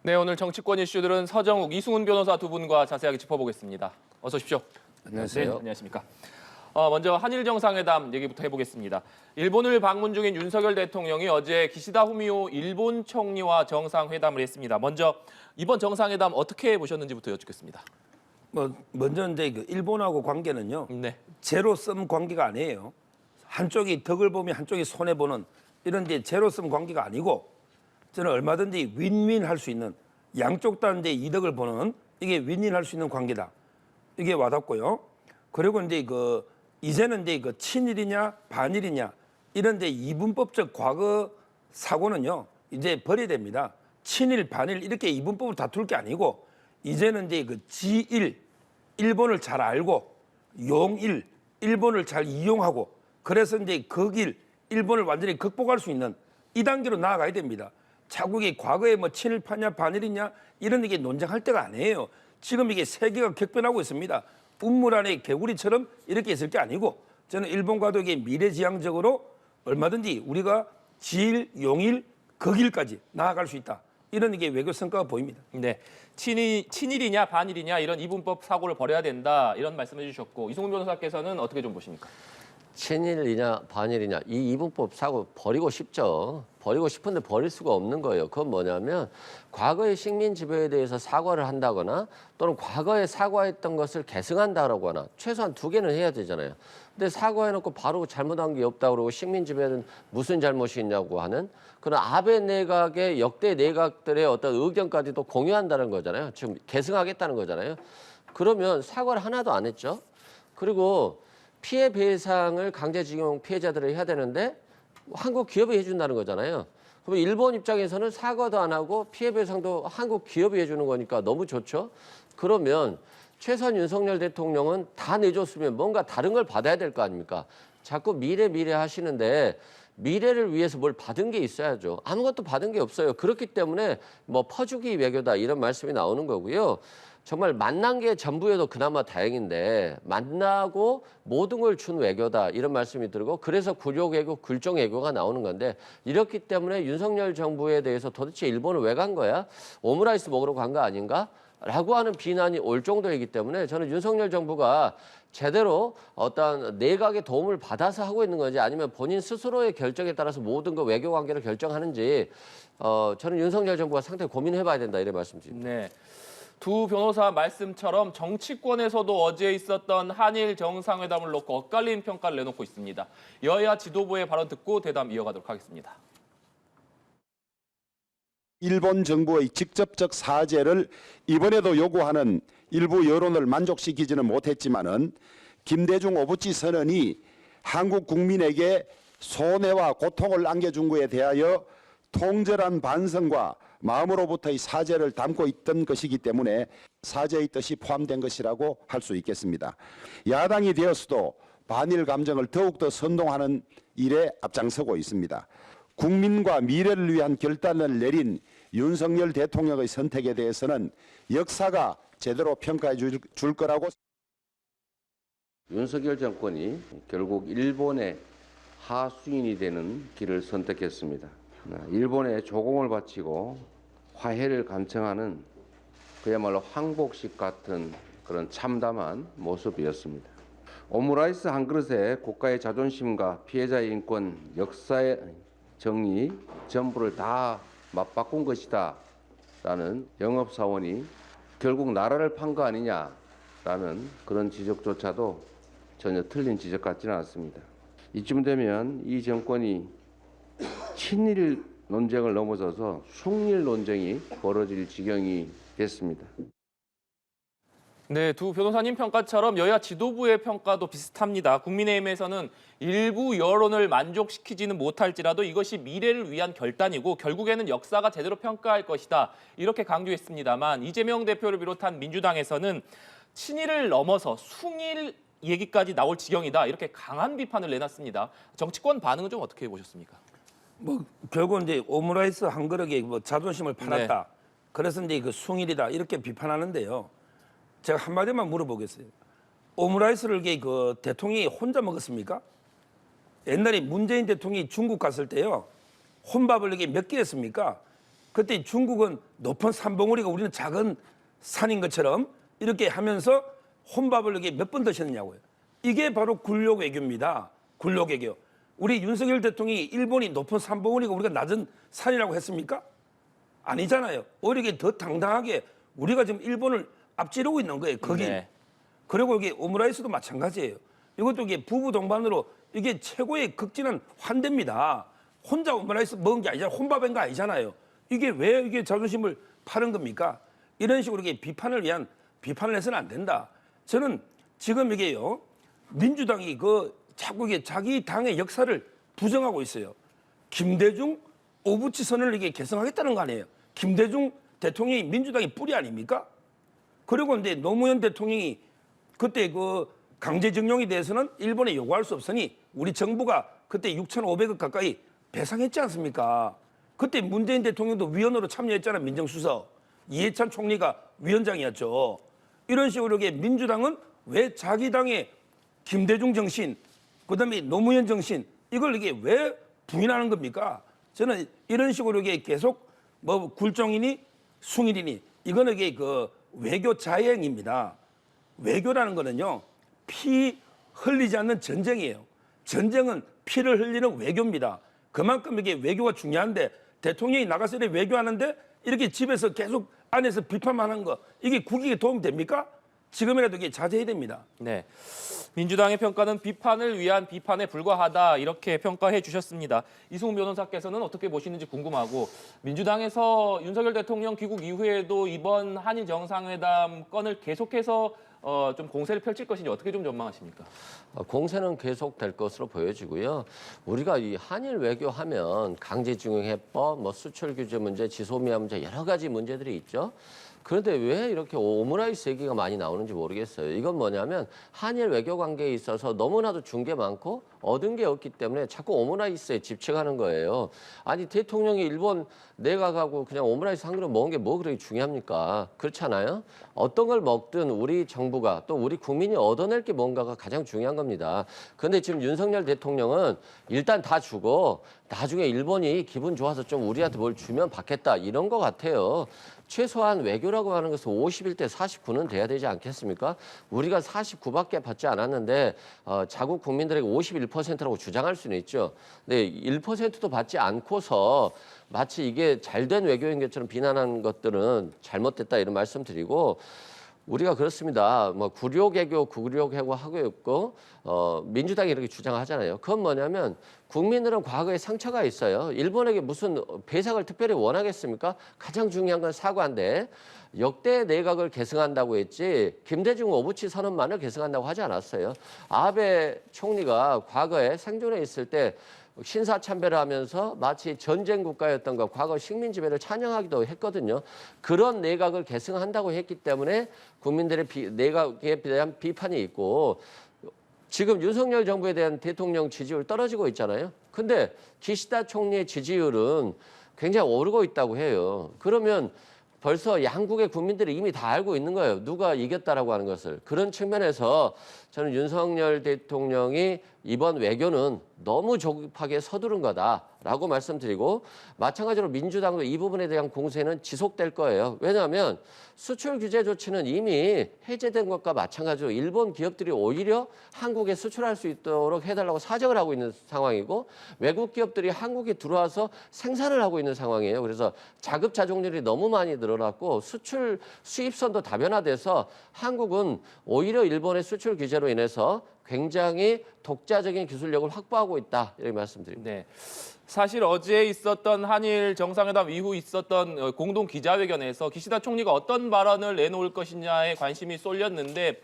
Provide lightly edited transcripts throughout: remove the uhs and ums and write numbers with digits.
네, 오늘 정치권 이슈들은 서정욱, 이승훈 변호사 두 분과 자세하게 짚어보겠습니다. 어서 오십시오. 안녕하세요. 네, 안녕하십니까. 먼저 한일 정상회담 얘기부터 해보겠습니다. 일본을 방문 중인 윤석열 대통령이 어제 기시다 후미오 일본 총리와 정상회담을 했습니다. 먼저 이번 정상회담 어떻게 보셨는지부터 여쭙겠습니다. 먼저 이제 그 일본하고 관계는요. 네. 제로섬 관계가 아니에요. 한쪽이 덕을 보면 한쪽이 손해 보는 이런 이제 제로섬 관계가 아니고 저는 얼마든지 윈윈 할 수 있는 양쪽 다 이제 이득을 보는 이게 윈윈 할 수 있는 관계다. 이게 와닿고요. 그리고 이제 이제는 이제 친일이냐 반일이냐 이런 이제 이분법적 과거 사고는요 이제 버려야 됩니다. 친일 반일 이렇게 이분법으로 다툴 게 아니고 이제는 이제 지일 일본을 잘 알고 용일 일본을 잘 이용하고 그래서 이제 극일 일본을 완전히 극복할 수 있는 이 단계로 나아가야 됩니다. 자국이 과거에 친일파냐 반일이냐 이런 게 논쟁할 때가 아니에요. 지금 이게 세계가 격변하고 있습니다. 우물 안에 개구리처럼 이렇게 있을 게 아니고 저는 일본과도 이게 미래지향적으로 얼마든지 우리가 지일, 용일, 극일까지 나아갈 수 있다. 이런 이게 외교 성과가 보입니다. 네, 친일이냐 반일이냐 이런 이분법 사고를 버려야 된다 이런 말씀해 주셨고 이승훈 변호사께서는 어떻게 좀 보십니까? 친일이냐 반일이냐 이 이분법 사고 버리고 싶죠. 버리고 싶은데 버릴 수가 없는 거예요. 그건 뭐냐면 과거의 식민 지배에 대해서 사과를 한다거나 또는 과거에 사과했던 것을 계승한다라고 하나 최소한 두 개는 해야 되잖아요. 근데 사과해놓고 바로 잘못한 게 없다고 그러고 식민 지배는 무슨 잘못이 있냐고 하는 그런 아베 내각의 역대 내각들의 어떤 의견까지도 공유한다는 거잖아요. 지금 계승하겠다는 거잖아요. 그러면 사과를 하나도 안 했죠. 그리고 피해 배상을 강제징용 피해자들을 해야 되는데 한국 기업이 해준다는 거잖아요. 그러면 일본 입장에서는 사과도 안 하고 피해 배상도 한국 기업이 해주는 거니까 너무 좋죠. 그러면 최소한 윤석열 대통령은 다 내줬으면 뭔가 다른 걸 받아야 될 거 아닙니까? 자꾸 미래 하시는데 미래를 위해서 뭘 받은 게 있어야죠. 아무것도 받은 게 없어요. 그렇기 때문에 퍼주기 외교다 이런 말씀이 나오는 거고요. 정말 만난 게 전부여도 그나마 다행인데 만나고 모든 걸 준 외교다 이런 말씀이 들고 그래서 굴욕외교, 굴종외교가 나오는 건데 이렇기 때문에 윤석열 정부에 대해서 도대체 일본을 왜 간 거야? 오므라이스 먹으러 간 거 아닌가? 라고 하는 비난이 올 정도이기 때문에 저는 윤석열 정부가 제대로 어떤 내각의 도움을 받아서 하고 있는 건지 아니면 본인 스스로의 결정에 따라서 모든 거 외교 관계를 결정하는지 저는 윤석열 정부가 상당히 고민해봐야 된다 이런 말씀드립니다. 네. 두 변호사 말씀처럼 정치권에서도 어제 있었던 한일 정상회담을 놓고 엇갈린 평가를 내놓고 있습니다. 여야 지도부의 발언 듣고 대담 이어가도록 하겠습니다. 일본 정부의 직접적 사죄를 이번에도 요구하는 일부 여론을 만족시키지는 못했지만은 김대중 오부치 선언이 한국 국민에게 손해와 고통을 안겨준 것에 대하여 통절한 반성과 마음으로부터의 사죄를 담고 있던 것이기 때문에 사죄의 뜻이 포함된 것이라고 할 수 있겠습니다. 야당이 되었어도 반일 감정을 더욱더 선동하는 일에 앞장서고 있습니다. 국민과 미래를 위한 결단을 내린 윤석열 대통령의 선택에 대해서는 역사가 제대로 평가해 줄 거라고. 윤석열 정권이 결국 일본의 하수인이 되는 길을 선택했습니다. 일본에 조공을 바치고 화해를 감청하는 그야말로 항복식 같은 그런 참담한 모습이었습니다. 오므라이스 한 그릇에 국가의 자존심과 피해자의 인권, 역사의 정의 전부를 다 맞바꾼 것이다 라는 영업사원이 결국 나라를 판 거 아니냐라는 그런 지적조차도 전혀 틀린 지적 같지는 않습니다. 이쯤 되면 이 정권이 친일 논쟁을 넘어서서 숭일 논쟁이 벌어질 지경이 됐습니다. 네, 두 변호사님 평가처럼 여야 지도부의 평가도 비슷합니다. 국민의힘에서는 일부 여론을 만족시키지는 못할지라도 이것이 미래를 위한 결단이고 결국에는 역사가 제대로 평가할 것이다. 이렇게 강조했습니다만 이재명 대표를 비롯한 민주당에서는 친일을 넘어서 숭일 얘기까지 나올 지경이다. 이렇게 강한 비판을 내놨습니다. 정치권 반응은 좀 어떻게 보셨습니까? 결국은 이제 오므라이스 한 그릇에 자존심을 팔았다. 네. 그래서 이제 숭일이다 이렇게 비판하는데요. 제가 한마디만 물어보겠어요. 오므라이스를 대통령이 혼자 먹었습니까? 옛날에 문재인 대통령이 중국 갔을 때요. 혼밥을 이게 몇 개 했습니까? 그때 중국은 높은 산봉우리가 우리는 작은 산인 것처럼 이렇게 하면서 혼밥을 이렇게 몇 번 드셨느냐고요. 이게 바로 굴욕 외교입니다. 굴욕 외교. 우리 윤석열 대통령이 일본이 높은 산봉우리가 우리가 낮은 산이라고 했습니까? 아니잖아요. 오히려 이게 더 당당하게 우리가 지금 일본을 앞지르고 있는 거예요. 거기. 네. 그리고 이게 오므라이스도 마찬가지예요. 이것도 이게 부부 동반으로 이게 최고의 극진한 환대입니다. 혼자 오므라이스 먹은 게 아니잖아요. 혼밥한 거 아니잖아요. 이게 왜 이게 자존심을 파는 겁니까? 이런 식으로 이게 비판을 위한 비판을 해서는 안 된다. 저는 지금 이게요. 민주당이 자꾸 이게 자기 당의 역사를 부정하고 있어요. 김대중 오부치 선언을 이게 개성하겠다는 거 아니에요. 김대중 대통령이 민주당의 뿌리 아닙니까? 그리고 이제 노무현 대통령이 그때 강제징용에 대해서는 일본에 요구할 수 없으니 우리 정부가 그때 6,500억 가까이 배상했지 않습니까? 그때 문재인 대통령도 위원으로 참여했잖아요. 민정수석. 이해찬 총리가 위원장이었죠. 이런 식으로 이게 민주당은 왜 자기 당의 김대중 정신, 그다음에 노무현 정신 이걸 이게 왜 부인하는 겁니까? 저는 이런 식으로 이게 계속 굴종이니 숭일이니 이거는 이게 외교 자해행위입니다. 외교라는 거는요 피 흘리지 않는 전쟁이에요. 전쟁은 피를 흘리는 외교입니다. 그만큼 이게 외교가 중요한데 대통령이 나가서 이렇게 외교하는데 이렇게 집에서 계속 안에서 비판만 하는 거 이게 국익에 도움이 됩니까? 지금이라도 이게 자제해야 됩니다. 네. 민주당의 평가는 비판을 위한 비판에 불과하다 이렇게 평가해 주셨습니다. 이승훈 변호사께서는 어떻게 보시는지 궁금하고 민주당에서 윤석열 대통령 귀국 이후에도 이번 한일 정상회담 건을 계속해서 좀 공세를 펼칠 것인지 어떻게 좀 전망하십니까? 공세는 계속될 것으로 보여지고요. 우리가 이 한일 외교하면 강제징용해법, 수출 규제 문제, 지소미아 문제 여러 가지 문제들이 있죠. 그런데 왜 이렇게 오므라이스 얘기가 많이 나오는지 모르겠어요. 이건 뭐냐면 한일 외교 관계에 있어서 너무나도 준 게 많고 얻은 게 없기 때문에 자꾸 오므라이스에 집착하는 거예요. 아니 대통령이 일본 내각하고 그냥 오므라이스 한 그릇 먹은 게 뭐 그렇게 중요합니까? 그렇잖아요. 어떤 걸 먹든 우리 정부가 또 우리 국민이 얻어낼 게 뭔가가 가장 중요한 겁니다. 그런데 지금 윤석열 대통령은 일단 다 주고 나중에 일본이 기분 좋아서 좀 우리한테 뭘 주면 받겠다 이런 거 같아요. 최소한 외교라고 하는 것은 51대 49는 돼야 되지 않겠습니까? 우리가 49밖에 받지 않았는데 자국 국민들에게 51%라고 주장할 수는 있죠. 근데 1%도 받지 않고서 마치 이게 잘된 외교인 것처럼 비난하는 것들은 잘못됐다 이런 말씀드리고 우리가 그렇습니다. 굴욕외교 하고 있고 민주당이 이렇게 주장하잖아요. 그건 뭐냐면 국민들은 과거에 상처가 있어요. 일본에게 무슨 배상을 특별히 원하겠습니까? 가장 중요한 건 사과인데 역대 내각을 계승한다고 했지 김대중 오부치 선언만을 계승한다고 하지 않았어요. 아베 총리가 과거에 생존해 있을 때 신사참배를 하면서 마치 전쟁 국가였던 것, 과거 식민 지배를 찬양하기도 했거든요. 그런 내각을 계승한다고 했기 때문에 국민들의 내각에 대한 비판이 있고 지금 윤석열 정부에 대한 대통령 지지율 떨어지고 있잖아요. 근데 기시다 총리의 지지율은 굉장히 오르고 있다고 해요. 그러면 벌써 양국의 국민들이 이미 다 알고 있는 거예요. 누가 이겼다라고 하는 것을. 그런 측면에서 저는 윤석열 대통령이 이번 외교는 너무 조급하게 서두른 거다라고 말씀드리고 마찬가지로 민주당도 이 부분에 대한 공세는 지속될 거예요. 왜냐하면 수출 규제 조치는 이미 해제된 것과 마찬가지로 일본 기업들이 오히려 한국에 수출할 수 있도록 해달라고 사정을 하고 있는 상황이고 외국 기업들이 한국에 들어와서 생산을 하고 있는 상황이에요. 그래서 자급자족률이 너무 많이 늘어났고 수출 수입선도 다변화돼서 한국은 오히려 일본의 수출 규제로 인해서 굉장히 독자적인 기술력을 확보하고 있다 이렇게 말씀드립니다. 네. 사실 어제 있었던 한일 정상회담 이후 있었던 공동 기자회견에서 기시다 총리가 어떤 발언을 내놓을 것이냐에 관심이 쏠렸는데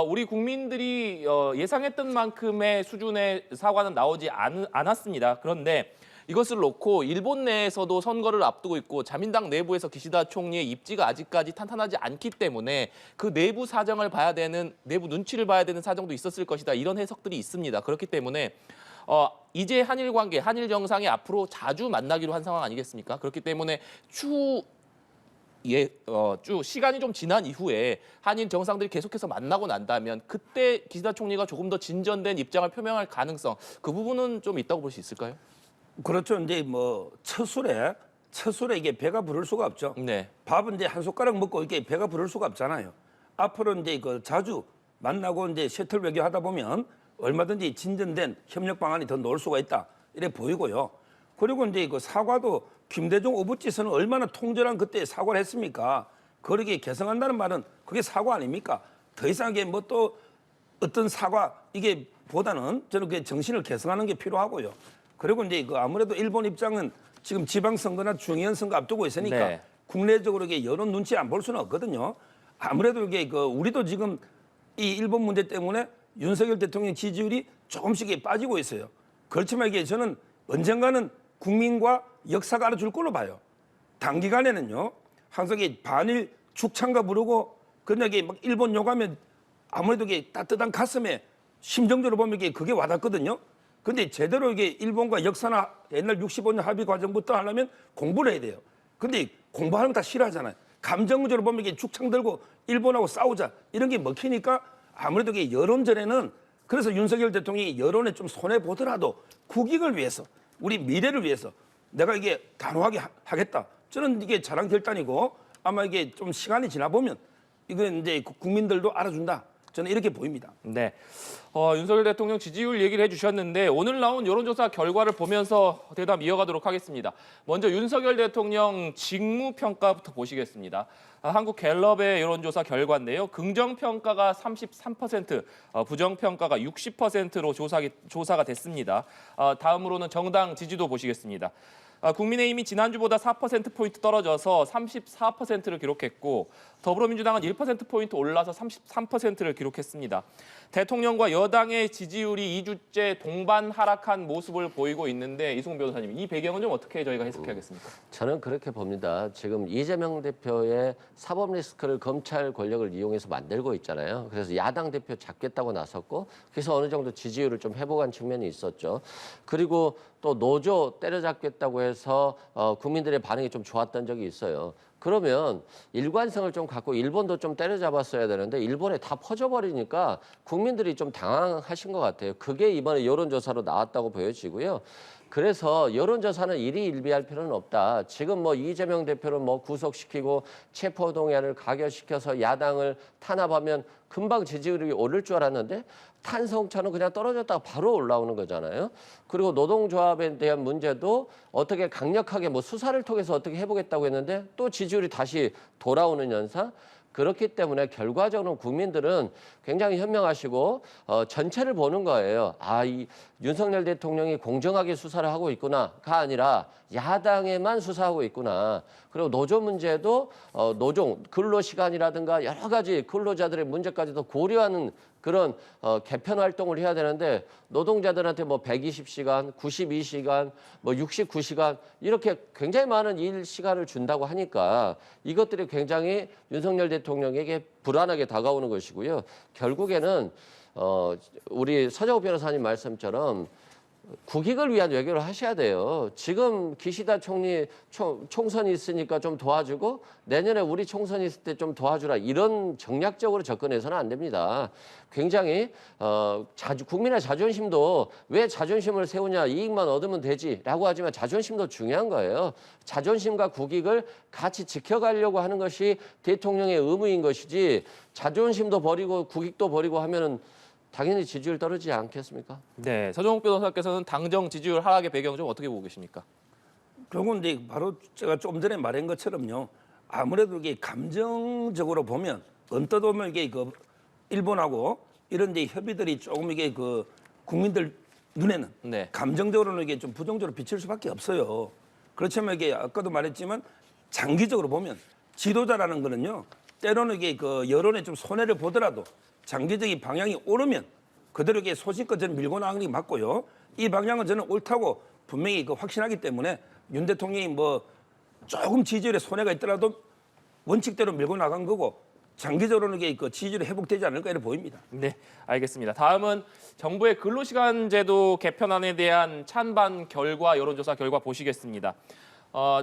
우리 국민들이 예상했던 만큼의 수준의 사과는 나오지 않았습니다. 그런데 이것을 놓고 일본 내에서도 선거를 앞두고 있고 자민당 내부에서 기시다 총리의 입지가 아직까지 탄탄하지 않기 때문에 그 내부 사정을 봐야 되는, 내부 눈치를 봐야 되는 사정도 있었을 것이다. 이런 해석들이 있습니다. 그렇기 때문에 이제 한일 관계, 한일 정상이 앞으로 자주 만나기로 한 상황 아니겠습니까? 그렇기 때문에 시간이 좀 지난 이후에 한일 정상들이 계속해서 만나고 난다면 그때 기시다 총리가 조금 더 진전된 입장을 표명할 가능성, 그 부분은 좀 있다고 볼 수 있을까요? 그렇죠. 이제 첫 술에 첫술에 이게 배가 부를 수가 없죠. 네. 밥은 이제 한 숟가락 먹고 이게 배가 부를 수가 없잖아요. 앞으로 이제 그 자주 만나고 이제 셔틀 외교하다 보면 얼마든지 진전된 협력 방안이 더 나올 수가 있다 이래 보이고요. 그리고 이제 그 사과도 김대중 오부지선은 얼마나 통절한 그때 사과를 했습니까? 그렇게 개성한다는 말은 그게 사과 아닙니까? 더 이상하게 뭐 또 어떤 사과 이게 보다는 저는 그 정신을 개성하는 게 필요하고요. 그리고 이제 그 아무래도 일본 입장은 지금 지방선거나 중의원 선거 앞두고 있으니까 네. 국내적으로 이게 여론 눈치 안 볼 수는 없거든요. 아무래도 이게 그 우리도 지금 이 일본 문제 때문에 윤석열 대통령 지지율이 조금씩 빠지고 있어요. 그렇지만 이게 저는 언젠가는 국민과 역사가 알아줄 걸로 봐요. 단기간에는요. 항상 이게 반일 죽창가 부르고 그냥 이게 막 일본 욕하면 아무래도 이게 따뜻한 가슴에 심정적으로 보면 이게 그게 와닿거든요. 근데 제대로 이게 일본과 역사나 옛날 65년 합의 과정부터 하려면 공부를 해야 돼요. 근데 공부하는 거 다 싫어하잖아요. 감정적으로 보면 이게 죽창 들고 일본하고 싸우자 이런 게 먹히니까 아무래도 이게 여론전에는 그래서 윤석열 대통령이 여론에 좀 손해 보더라도 국익을 위해서 우리 미래를 위해서 내가 이게 단호하게 하겠다. 저는 이게 자랑 결단이고 아마 이게 좀 시간이 지나 보면 이건 이제 국민들도 알아준다. 저는 이렇게 보입니다. 네. 윤석열 대통령 지지율 얘기를 해주셨는데 오늘 나온 여론조사 결과를 보면서 대담 이어가도록 하겠습니다. 먼저 윤석열 대통령 직무평가부터 보시겠습니다. 한국갤럽의 여론조사 결과인데요. 긍정평가가 33%, 부정평가가 60%로 조사가 됐습니다. 다음으로는 정당 지지도 보시겠습니다. 국민의힘이 지난주보다 4%포인트 떨어져서 34%를 기록했고 더불어민주당은 1%포인트 올라서 33%를 기록했습니다. 대통령과 여당의 지지율이 2주째 동반 하락한 모습을 보이고 있는데 이승훈 변호사님, 이 배경은 좀 어떻게 저희가 해석해야겠습니까? 저는 그렇게 봅니다. 지금 이재명 대표의 사법 리스크를 검찰 권력을 이용해서 만들고 있잖아요. 그래서 야당 대표 잡겠다고 나섰고 그래서 어느 정도 지지율을 좀 회복한 측면이 있었죠. 그리고 또 노조 때려잡겠다고 해서 국민들의 반응이 좀 좋았던 적이 있어요. 그러면 일관성을 좀 갖고 일본도 좀 때려잡았어야 되는데 일본에 다 퍼져버리니까 국민들이 좀 당황하신 것 같아요. 그게 이번에 여론조사로 나왔다고 보여지고요. 그래서 여론조사는 일희일비할 필요는 없다. 지금 뭐 이재명 대표를 뭐 구속시키고 체포동의안을 가결시켜서 야당을 탄압하면 금방 지지율이 오를 줄 알았는데 탄성차는 그냥 떨어졌다가 바로 올라오는 거잖아요. 그리고 노동조합에 대한 문제도 어떻게 강력하게 뭐 수사를 통해서 어떻게 해보겠다고 했는데 또 지지율이 다시 돌아오는 현상. 그렇기 때문에 결과적으로 국민들은 굉장히 현명하시고 전체를 보는 거예요. 이 윤석열 대통령이 공정하게 수사를 하고 있구나가 아니라 야당에만 수사하고 있구나. 그리고 노조 문제도 노동 근로시간이라든가 여러 가지 근로자들의 문제까지도 고려하는 그런 개편 활동을 해야 되는데 노동자들한테 뭐 120시간, 92시간, 뭐 69시간 이렇게 굉장히 많은 일 시간을 준다고 하니까 이것들이 굉장히 윤석열 대통령에게 불안하게 다가오는 것이고요. 결국에는 우리 서정욱 변호사님 말씀처럼 국익을 위한 외교를 하셔야 돼요. 지금 기시다 총리 총선이 있으니까 좀 도와주고 내년에 우리 총선이 있을 때 좀 도와주라 이런 정략적으로 접근해서는 안 됩니다. 굉장히 국민의 자존심도 왜 자존심을 세우냐 이익만 얻으면 되지라고 하지만 자존심도 중요한 거예요. 자존심과 국익을 같이 지켜가려고 하는 것이 대통령의 의무인 것이지 자존심도 버리고 국익도 버리고 하면은 당연히 지지율 떨어지지 않겠습니까? 네, 서정욱 변호사께서는 당정 지지율 하락의 배경 좀 어떻게 보고 계십니까? 결국은 이제 바로 제가 좀 전에 말한 것처럼요. 아무래도 이게 감정적으로 보면 언뜻 보면 이게 그 일본하고 이런 데 협의들이 조금 이게 그 국민들 눈에는 네. 감정적으로는 이게 좀 부정적으로 비칠 수밖에 없어요. 그렇지만 이게 아까도 말했지만 장기적으로 보면 지도자라는 거는요. 때로는 이게 그 여론에 좀 손해를 보더라도 장기적인 방향이 오르면 그대로 이게 소신껏 저는 밀고 나가는 게 맞고요. 이 방향은 저는 옳다고 분명히 그 확신하기 때문에 윤 대통령이 뭐 조금 지지율에 손해가 있더라도 원칙대로 밀고 나간 거고 장기적으로는 이게 그 지지율이 회복되지 않을까 이렇게 보입니다. 네, 알겠습니다. 다음은 정부의 근로시간제도 개편안에 대한 찬반 결과 여론조사 결과 보시겠습니다.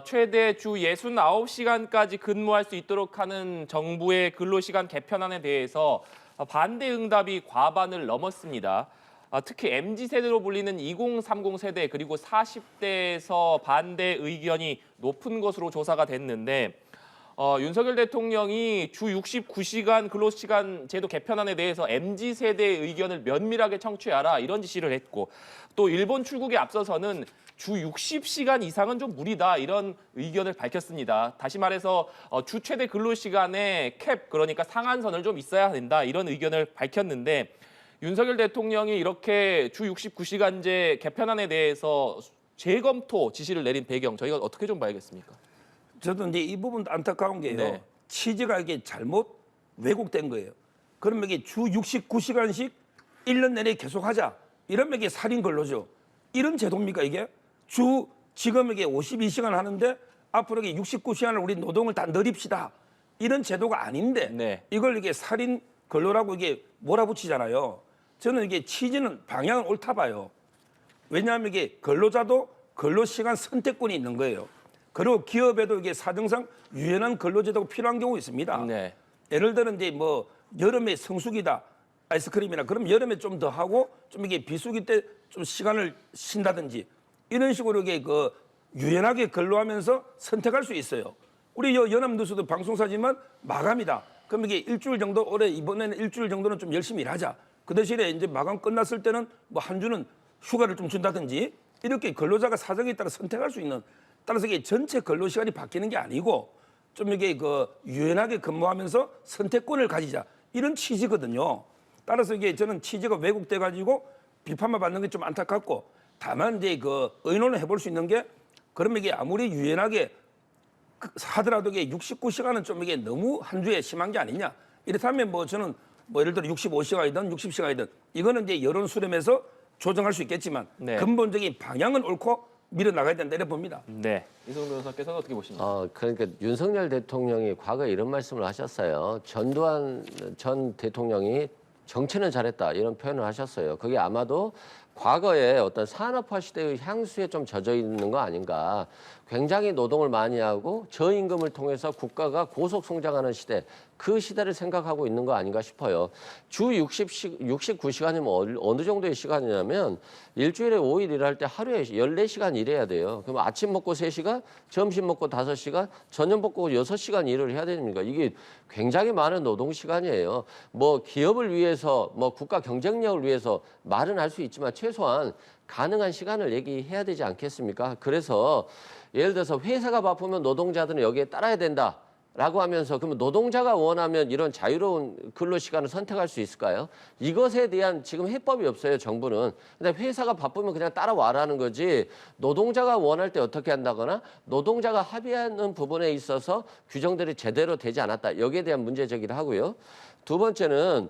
최대 주 69시간까지 근무할 수 있도록 하는 정부의 근로시간 개편안에 대해서 반대 응답이 과반을 넘었습니다. 특히 MZ세대로 불리는 2030 세대 그리고 40대에서 반대 의견이 높은 것으로 조사가 됐는데 윤석열 대통령이 주 69시간 근로시간 제도 개편안에 대해서 MZ세대의 의견을 면밀하게 청취하라 이런 지시를 했고 또 일본 출국에 앞서서는 주 60시간 이상은 좀 무리다 이런 의견을 밝혔습니다. 다시 말해서 주 최대 근로시간에 캡 그러니까 상한선을 좀 있어야 된다 이런 의견을 밝혔는데 윤석열 대통령이 이렇게 주 69시간제 개편안에 대해서 재검토 지시를 내린 배경 저희가 어떻게 좀 봐야겠습니까? 저도 이제 이 부분도 안타까운 게요. 네. 취지가 이게 잘못 왜곡된 거예요. 그러면 이게 주 69시간씩 1년 내내 계속하자. 이러면 이게 살인 근로죠. 이런 제도입니까 이게? 지금 이게 52시간 하는데 앞으로 이게 69시간을 우리 노동을 다 늘립시다. 이런 제도가 아닌데 네. 이걸 이게 살인 근로라고 이게 몰아붙이잖아요. 저는 이게 취지는 방향은 옳다 봐요. 왜냐하면 이게 근로자도 근로시간 선택권이 있는 거예요. 그리고 기업에도 이게 사정상 유연한 근로제도가 필요한 경우가 있습니다. 네. 예를 들어 이제 뭐 여름에 성수기다 아이스크림이나 그럼 여름에 좀 더 하고 좀 이게 비수기 때 좀 시간을 쉰다든지 이런 식으로 이게 그 유연하게 근로하면서 선택할 수 있어요. 우리 연합뉴스도 방송사지만 마감이다. 그럼 이게 일주일 정도 올해 이번에는 일주일 정도는 좀 열심히 일하자. 그 대신에 이제 마감 끝났을 때는 뭐 한 주는 휴가를 좀 준다든지 이렇게 근로자가 사정에 따라 선택할 수 있는 따라서 이게 전체 근로 시간이 바뀌는 게 아니고 좀 이게 그 유연하게 근무하면서 선택권을 가지자 이런 취지거든요. 따라서 이게 저는 취지가 왜곡돼 가지고 비판만 받는 게 좀 안타깝고 다만 이제 그 의논을 해볼 수 있는 게 그러면 이게 아무리 유연하게 하더라도 이게 69시간은 좀 이게 너무 한 주에 심한 게 아니냐. 이렇다면 뭐 저는 뭐 예를 들어 65시간이든 60시간이든 이거는 이제 여론 수렴해서 조정할 수 있겠지만 네. 근본적인 방향은 옳고 밀어나가야 된다 이래 봅니다. 네. 이성훈 변호사께서는 어떻게 보십니까? 그러니까 윤석열 대통령이 과거에 이런 말씀을 하셨어요. 전두환 전 대통령이 정치는 잘했다 이런 표현을 하셨어요. 그게 아마도 과거에 어떤 산업화 시대의 향수에 좀 젖어 있는 거 아닌가. 굉장히 노동을 많이 하고 저임금을 통해서 국가가 고속 성장하는 시대, 그 시대를 생각하고 있는 거 아닌가 싶어요. 주 69시간이면 어느 정도의 시간이냐면 일주일에 5일 일할 때 하루에 14시간 일해야 돼요. 그럼 아침 먹고 3시간, 점심 먹고 5시간, 저녁 먹고 6시간 일을 해야 됩니까? 이게 굉장히 많은 노동 시간이에요. 뭐 기업을 위해서, 뭐 국가 경쟁력을 위해서 말은 할 수 있지만 최소한 가능한 시간을 얘기해야 되지 않겠습니까? 그래서 예를 들어서 회사가 바쁘면 노동자들은 여기에 따라야 된다라고 하면서 그러면 노동자가 원하면 이런 자유로운 근로 시간을 선택할 수 있을까요? 이것에 대한 지금 해법이 없어요, 정부는. 근데 회사가 바쁘면 그냥 따라와라는 거지 노동자가 원할 때 어떻게 한다거나 노동자가 합의하는 부분에 있어서 규정들이 제대로 되지 않았다. 여기에 대한 문제 제기를 하고요. 두 번째는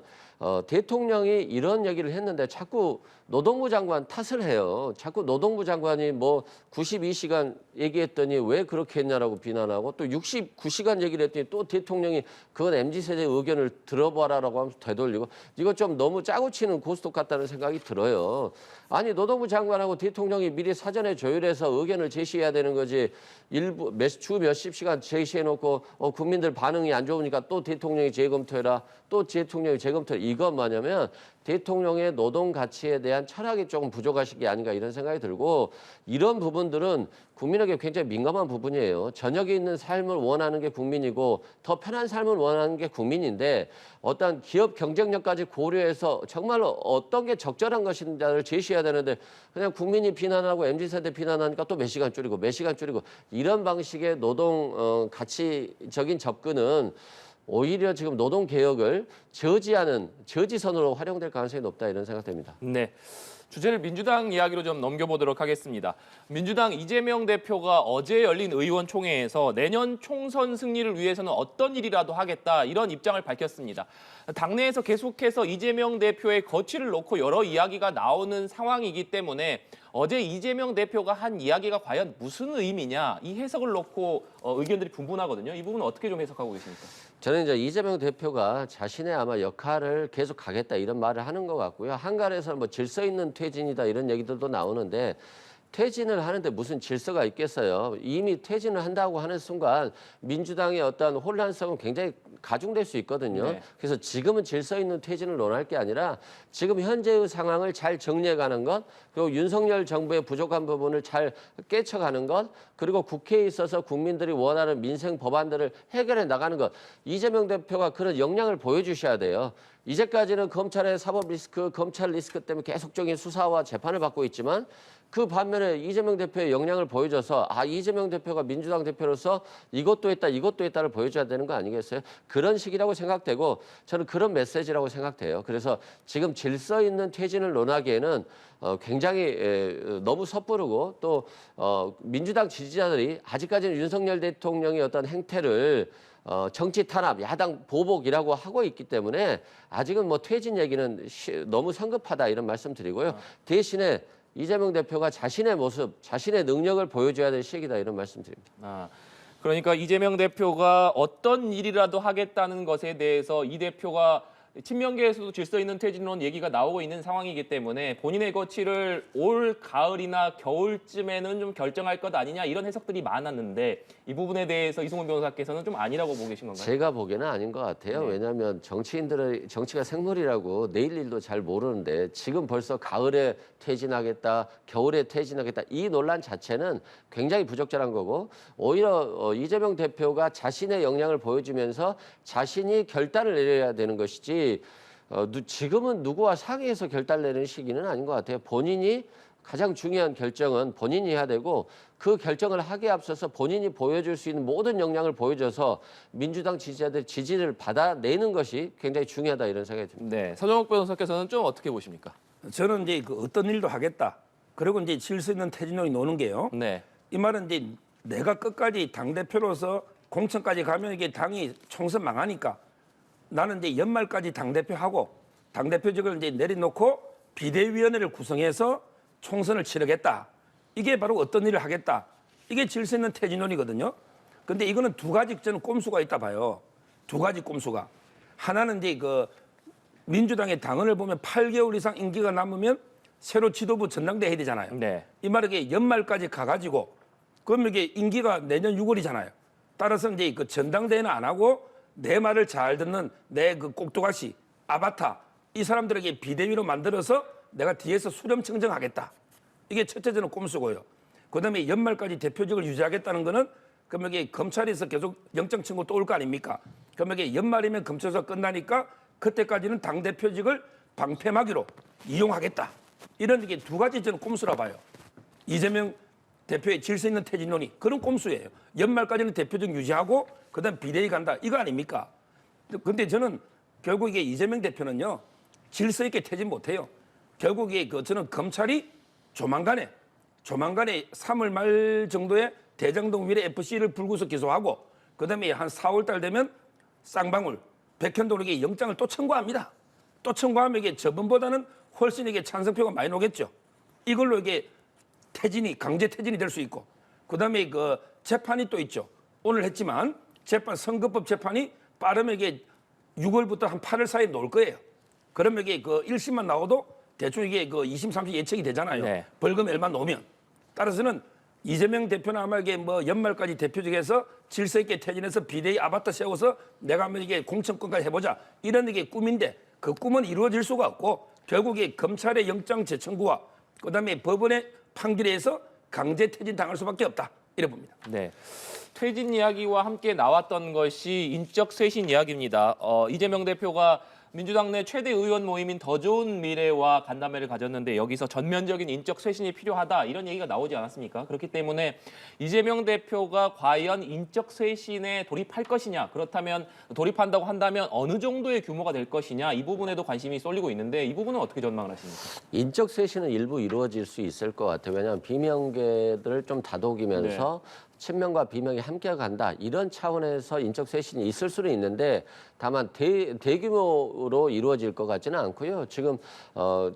대통령이 이런 얘기를 했는데 자꾸 노동부 장관 탓을 해요. 자꾸 노동부 장관이 뭐 92시간 얘기했더니 왜 그렇게 했냐라고 비난하고 또 69시간 얘기를 했더니 또 대통령이 그건 MZ세대 의견을 들어봐라라고 하면서 되돌리고 이거 좀 너무 짜고 치는 고스톱 같다는 생각이 들어요. 아니 노동부 장관하고 대통령이 미리 사전에 조율해서 의견을 제시해야 되는 거지 일부 주 몇십 시간 제시해놓고 국민들 반응이 안 좋으니까 또 대통령이 재검토해라 또 대통령이 재검토해라 이건 뭐냐면 대통령의 노동 가치에 대한 철학이 조금 부족하신 게 아닌가 이런 생각이 들고 이런 부분들은 국민에게 굉장히 민감한 부분이에요. 저녁에 있는 삶을 원하는 게 국민이고 더 편한 삶을 원하는 게 국민인데 어떤 기업 경쟁력까지 고려해서 정말로 어떤 게 적절한 것인가를 제시해야 되는데 그냥 국민이 비난하고 MZ세대 비난하니까 또 몇 시간 줄이고 이런 방식의 노동 가치적인 접근은 오히려 지금 노동 개혁을 저지하는 저지선으로 활용될 가능성이 높다 이런 생각됩니다. 네. 주제를 민주당 이야기로 좀 넘겨보도록 하겠습니다. 민주당 이재명 대표가 어제 열린 의원총회에서 내년 총선 승리를 위해서는 어떤 일이라도 하겠다 이런 입장을 밝혔습니다. 당내에서 계속해서 이재명 대표의 거취를 놓고 여러 이야기가 나오는 상황이기 때문에 어제 이재명 대표가 한 이야기가 과연 무슨 의미냐 이 해석을 놓고 의견들이 분분하거든요. 이 부분은 어떻게 좀 해석하고 계십니까? 저는 이제 이재명 대표가 자신의 아마 역할을 계속 가겠다 이런 말을 하는 것 같고요. 한간에서는 뭐 질서 있는 퇴진이다 이런 얘기들도 나오는데 퇴진을 하는데 무슨 질서가 있겠어요. 이미 퇴진을 한다고 하는 순간 민주당의 어떤 혼란성은 굉장히 가중될 수 있거든요. 네. 그래서 지금은 질서 있는 퇴진을 논할 게 아니라 지금 현재의 상황을 잘 정리해가는 것, 그리고 윤석열 정부의 부족한 부분을 잘 깨쳐가는 것, 그리고 국회에 있어서 국민들이 원하는 민생 법안들을 해결해 나가는 것. 이재명 대표가 그런 역량을 보여주셔야 돼요. 이제까지는 검찰의 사법 리스크, 검찰 리스크 때문에 계속적인 수사와 재판을 받고 있지만 그 반면에 이재명 대표의 역량을 보여줘서 이재명 대표가 민주당 대표로서 이것도 했다, 이것도 했다를 보여줘야 되는 거 아니겠어요? 그런 식이라고 생각되고 저는 그런 메시지라고 생각돼요. 그래서 지금 질서 있는 퇴진을 논하기에는 굉장히 너무 섣부르고 또 민주당 지지자들이 아직까지는 윤석열 대통령의 어떤 행태를 정치 탄압, 야당 보복이라고 하고 있기 때문에 아직은 뭐 퇴진 얘기는 너무 성급하다 이런 말씀 드리고요. 대신에 이재명 대표가 자신의 모습, 자신의 능력을 보여줘야 될 시기다 이런 말씀 드립니다. 그러니까 이재명 대표가 어떤 일이라도 하겠다는 것에 대해서 이 대표가 친명계에서도 질서 있는 퇴진론 얘기가 나오고 있는 상황이기 때문에 본인의 거취를 올 가을이나 겨울쯤에는 좀 결정할 것 아니냐 이런 해석들이 많았는데 이 부분에 대해서 이승훈 변호사께서는 좀 아니라고 보고 계신 건가요? 제가 보기에는 아닌 것 같아요. 네. 왜냐하면 정치인들의 정치가 생물이라고 내일 일도 잘 모르는데 지금 벌써 가을에 퇴진하겠다, 겨울에 퇴진하겠다 이 논란 자체는 굉장히 부적절한 거고 오히려 이재명 대표가 자신의 역량을 보여주면서 자신이 결단을 내려야 되는 것이지 지금은 누구와 상의해서 결단 내리는 시기는 아닌 것 같아요. 본인이 가장 중요한 결정은 본인이 해야 되고 그 결정을 하기에 앞서서 본인이 보여줄 수 있는 모든 역량을 보여줘서 민주당 지지자들 지지를 받아내는 것이 굉장히 중요하다 이런 생각이 듭니다. 네, 서정욱 변호사께서는 좀 어떻게 보십니까? 저는 이제 그 어떤 일도 하겠다. 그리고 이제 질서 있는 퇴진론이 노는 게요. 네, 이 말은 이제 내가 끝까지 당 대표로서 공천까지 가면 이게 당이 총선 망하니까 나는 이제 연말까지 당 대표하고 당 대표직을 이제 내려놓고 비대위원회를 구성해서 총선을 치르겠다. 이게 바로 어떤 일을 하겠다. 이게 질서 있는 퇴진론이거든요. 근데 이거는 두 가지 저는 꼼수가 있다 봐요. 두 가지 꼼수가. 하나는 이제 그 민주당의 당원을 보면 8개월 이상 임기가 남으면 새로 지도부 전당대회 해야 되잖아요. 네. 이 말은 이게 연말까지 가가지고 그러면 이게 임기가 내년 6월이잖아요. 따라서 이제 그 전당대회는 안 하고 내 말을 잘 듣는 내 그 꼭두가시 아바타 이 사람들에게 비대위로 만들어서 내가 뒤에서 수렴청정하겠다. 이게 첫째 저는 꼼수고요. 그다음에 연말까지 대표직을 유지하겠다는 거는 그러면 이게 검찰에서 계속 영장 청구 또 올 거 아닙니까? 그러면 이게 연말이면 검찰에서 끝나니까 그때까지는 당 대표직을 방패막이로 이용하겠다. 이런 게 두 가지 저는 꼼수라 봐요. 이재명 대표의 질서 있는 퇴진론이 그런 꼼수예요. 연말까지는 대표직 유지하고 그다음 비대위 간다. 이거 아닙니까? 근데 저는 결국 이게 이재명 대표는요. 질서 있게 퇴진 못해요. 결국 이게 저는 검찰이 조만간에 3월 말 정도에 대장동 위례 FC를 불구속 기소하고 그다음에 한 4월 달 되면 쌍방울 백현동에게 영장을 또 청구합니다. 또 청구하면 이게 저번보다는 훨씬 이게 찬성표가 많이 나오겠죠. 이걸로 이게 퇴진이 강제 퇴진이 될 수 있고 그다음에 그 재판이 또 있죠. 오늘 했지만 선거법 재판이 빠르면 이게 6월부터 한 8월 사이에 놓을 거예요. 그러면 이게 그 1심만 나와도 대충 이게 그 2심, 3심 예측이 되잖아요. 네. 벌금 얼마 놓으면. 따라서는 이재명 대표는 아마 이게 뭐 연말까지 대표직에서 질서 있게 퇴진해서 비대위 아바타 세워서 내가 한번 이게 공천권까지 해보자. 이런 게 꿈인데 그 꿈은 이루어질 수가 없고 결국에 검찰의 영장 재청구와 그다음에 법원의 판결에 의해서 강제 퇴진 당할 수밖에 없다. 이래 봅니다. 네. 퇴진 이야기와 함께 나왔던 것이 인적 쇄신 이야기입니다. 이재명 대표가 민주당 내 최대 의원 모임인 더 좋은 미래와 간담회를 가졌는데 여기서 전면적인 인적 쇄신이 필요하다 이런 얘기가 나오지 않았습니까? 그렇기 때문에 이재명 대표가 과연 인적 쇄신에 돌입할 것이냐 그렇다면 돌입한다고 한다면 어느 정도의 규모가 될 것이냐 이 부분에도 관심이 쏠리고 있는데 이 부분은 어떻게 전망을 하십니까? 인적 쇄신은 일부 이루어질 수 있을 것 같아요. 왜냐하면 비명계들을 좀 다독이면서 친명과 비명이 함께 간다. 이런 차원에서 인적 쇄신이 있을 수는 있는데 다만 대규모로 이루어질 것 같지는 않고요. 지금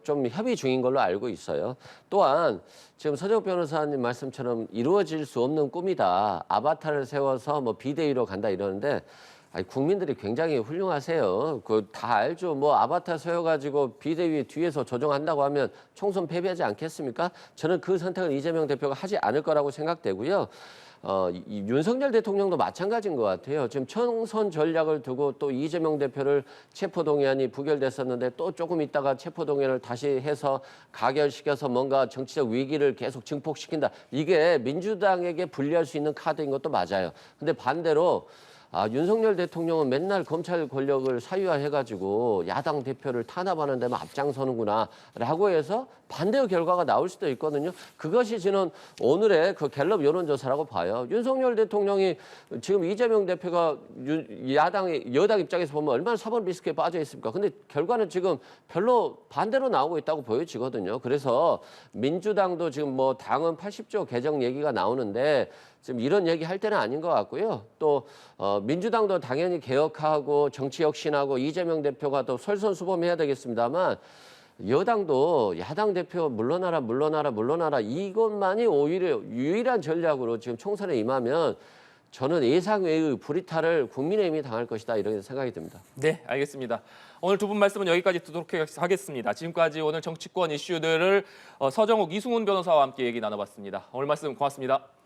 좀 협의 중인 걸로 알고 있어요. 또한 지금 서정욱 변호사님 말씀처럼 이루어질 수 없는 꿈이다. 아바타를 세워서 뭐 비대위로 간다 이러는데 아니, 국민들이 굉장히 훌륭하세요. 그 다 알죠. 뭐 아바타 세워가지고 비대위 뒤에서 조정한다고 하면 총선 패배하지 않겠습니까? 저는 그 선택은 이재명 대표가 하지 않을 거라고 생각되고요. 이 윤석열 대통령도 마찬가지인 것 같아요. 지금 총선 전략을 두고 또 이재명 대표를 체포동의안이 부결됐었는데 또 조금 있다가 체포동의안을 다시 해서 가결시켜서 뭔가 정치적 위기를 계속 증폭시킨다. 이게 민주당에게 불리할 수 있는 카드인 것도 맞아요. 근데 반대로 윤석열 대통령은 맨날 검찰 권력을 사유화해가지고 야당 대표를 탄압하는 데만 앞장서는구나라고 해서 반대의 결과가 나올 수도 있거든요. 그것이 저는 오늘의 그 갤럽 여론조사라고 봐요. 윤석열 대통령이 지금 이재명 대표가 여당 입장에서 보면 얼마나 사법 리스크에 빠져 있습니까? 근데 결과는 지금 별로 반대로 나오고 있다고 보여지거든요. 그래서 민주당도 지금 뭐 당헌 80조 개정 얘기가 나오는데 지금 이런 얘기 할 때는 아닌 것 같고요. 또 민주당도 당연히 개혁하고 정치 혁신하고 이재명 대표가 또 솔선수범해야 되겠습니다만 여당도 야당 대표 물러나라 이것만이 오히려 유일한 전략으로 지금 총선에 임하면 저는 예상외의 불이탈을 국민의힘이 당할 것이다 이런 생각이 듭니다. 네, 알겠습니다. 오늘 두 분 말씀은 여기까지 듣도록 하겠습니다. 지금까지 오늘 정치권 이슈들을 서정욱, 이승훈 변호사와 함께 얘기 나눠봤습니다. 오늘 말씀 고맙습니다.